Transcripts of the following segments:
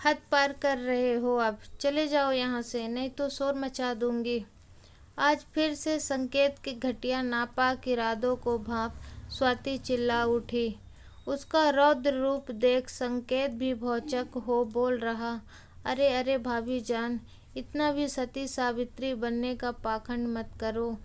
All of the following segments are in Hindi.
हद पार कर रहे हो। अब चले जाओ यहाँ से, नहीं तो शोर मचा दूंगी। आज फिर से संकेत के घटिया नापाक इरादों को भांप स्वाति चिल्ला उठी। उसका रौद्र रूप देख संकेत भी भौचक हो बोल रहा, अरे अरे भाभी जान, इतना भी सती सावित्री बनने का पाखंड मत करो।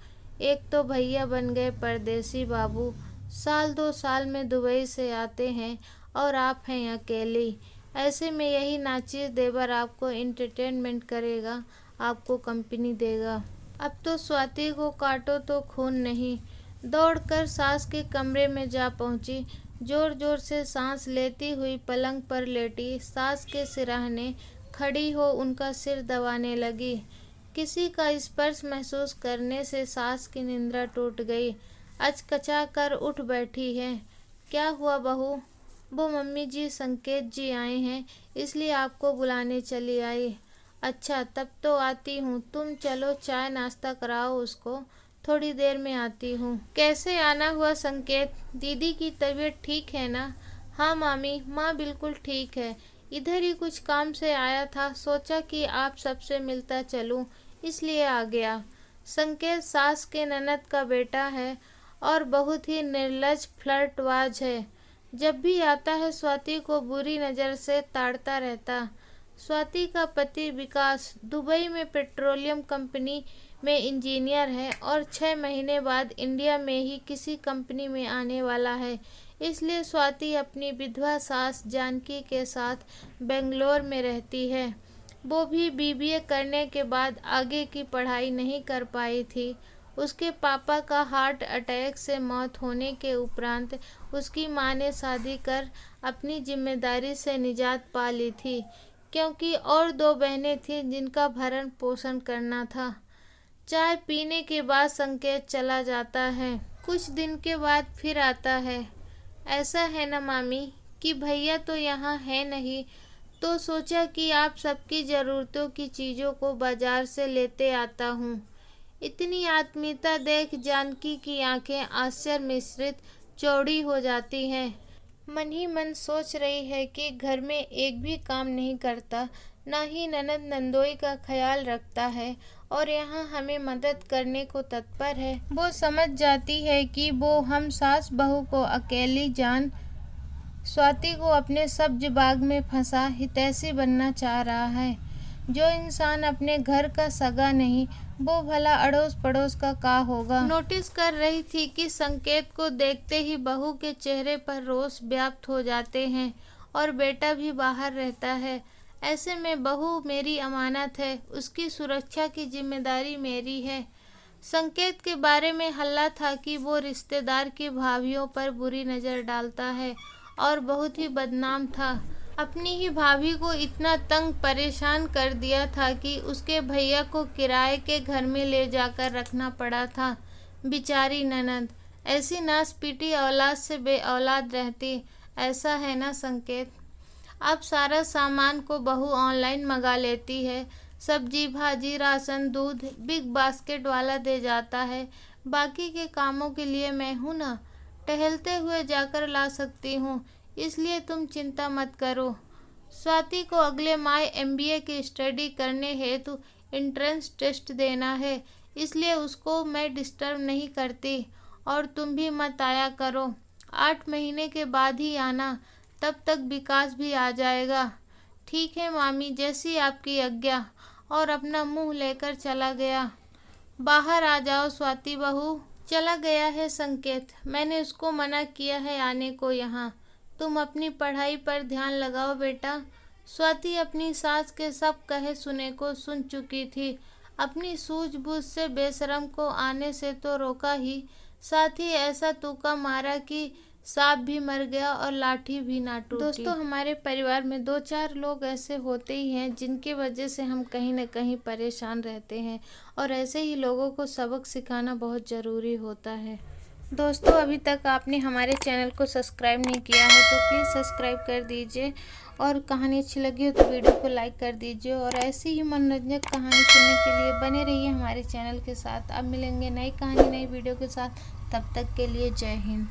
एक तो भैया बन गए परदेसी बाबू, साल 2 साल में दुबई से आते हैं और आप हैं अकेली। ऐसे में यही नाचिस देवर आपको एंटरटेनमेंट करेगा, आपको कंपनी देगा। अब तो स्वाति को काटो तो खून नहीं। दौड़कर सास के कमरे में जा पहुंची। जोर जोर से सांस लेती हुई पलंग पर लेटी सास के सिरहाने खड़ी हो उनका सिर दबाने लगी। किसी का स्पर्श महसूस करने से सास की निंद्रा टूट गई। अचकचा कर उठ बैठी है। क्या हुआ बहू? वो मम्मी जी संकेत जी आए हैं, इसलिए आपको बुलाने चली आई। अच्छा तब तो आती हूँ, तुम चलो चाय नाश्ता कराओ उसको, थोड़ी देर में आती हूँ। कैसे आना हुआ संकेत? दीदी की तबीयत ठीक है ना? हाँ मामी, माँ बिल्कुल ठीक है। इधर ही कुछ काम से आया था, सोचा कि आप सबसे मिलता चलूँ, इसलिए आ गया। संकेत सास के ननद का बेटा है और बहुत ही निर्लज फ्लर्टबाज है। जब भी आता है स्वाति को बुरी नज़र से ताड़ता रहता। स्वाति का पति विकास दुबई में पेट्रोलियम कंपनी में इंजीनियर है और 6 महीने बाद इंडिया में ही किसी कंपनी में आने वाला है। इसलिए स्वाति अपनी विधवा सास जानकी के साथ बेंगलोर में रहती है। वो भी बीबीए करने के बाद आगे की पढ़ाई नहीं कर पाई थी। उसके पापा का हार्ट अटैक से मौत होने के उपरांत उसकी मां ने शादी कर अपनी जिम्मेदारी से निजात पा ली थी, क्योंकि और 2 बहनें थीं जिनका भरण पोषण करना था। चाय पीने के बाद संकेत चला जाता है। कुछ दिन के बाद फिर आता है। ऐसा है ना मामी कि भैया तो यहाँ है नहीं, तो सोचा कि आप सबकी ज़रूरतों की चीज़ों को बाजार से लेते आता हूँ। इतनी आत्मीयता देख जानकी की आंखें आश्चर्य मिश्रित चौड़ी हो जाती हैं। मन ही मन सोच रही है कि घर में एक भी काम नहीं करता, ना ही ननद नंदोई का ख्याल रखता है और यहाँ हमें मदद करने को तत्पर है। वो समझ जाती है कि वो हम सास बहू को अकेली जान स्वाति को अपने सब्ज बाग में फंसा हितैषी बनना चाह रहा है। जो इंसान अपने घर का सगा नहीं, वो भला अड़ोस पड़ोस का होगा। नोटिस कर रही थी कि संकेत को देखते ही बहू के चेहरे पर रोष व्याप्त हो जाते हैं और बेटा भी बाहर रहता है। ऐसे में बहू मेरी अमानत है, उसकी सुरक्षा की जिम्मेदारी मेरी है। संकेत के बारे में हल्ला था कि वो रिश्तेदार की भाभियों पर बुरी नज़र डालता है और बहुत ही बदनाम था। अपनी ही भाभी को इतना तंग परेशान कर दिया था कि उसके भैया को किराए के घर में ले जाकर रखना पड़ा था। बेचारी ननद ऐसी नासपीटी औलाद से बेऔलाद रहती। ऐसा है ना संकेत? अब सारा सामान को बहू ऑनलाइन मंगा लेती है। सब्जी भाजी राशन दूध बिग बास्केट वाला दे जाता है। बाकी के कामों के लिए मैं हूँ ना, टहलते हुए जाकर ला सकती हूँ, इसलिए तुम चिंता मत करो। स्वाति को अगले माह MBA की स्टडी करने हेतु एंट्रेंस टेस्ट देना है, इसलिए उसको मैं डिस्टर्ब नहीं करती और तुम भी मत आया करो। 8 महीने के बाद ही आना, तब तक विकास भी आ जाएगा। ठीक है मामी, जैसी आपकी आज्ञा, और अपना मुंह लेकर चला गया। बाहर आ जाओ स्वाति बहू। चला गया है संकेत, मैंने उसको मना किया है आने को यहाँ। तुम अपनी पढ़ाई पर ध्यान लगाओ बेटा। स्वाति अपनी सास के सब कहे सुने को सुन चुकी थी। अपनी सूझबूझ से बेशरम को आने से तो रोका ही, साथ ही ऐसा तुक्का मारा कि सांप भी मर गया और लाठी भी ना टूटी। दोस्तों, हमारे परिवार में 2-4 लोग ऐसे होते ही हैं जिनकी वजह से हम कहीं न कहीं परेशान रहते हैं, और ऐसे ही लोगों को सबक सिखाना बहुत ज़रूरी होता है। दोस्तों, अभी तक आपने हमारे चैनल को सब्सक्राइब नहीं किया है तो प्लीज़ सब्सक्राइब कर दीजिए, और कहानी अच्छी लगी हो तो वीडियो को लाइक कर दीजिए, और ऐसी ही मनोरंजक कहानी सुनने के लिए बने रहिए हमारे चैनल के साथ। अब मिलेंगे नई कहानी नई वीडियो के साथ, तब तक के लिए जय हिंद।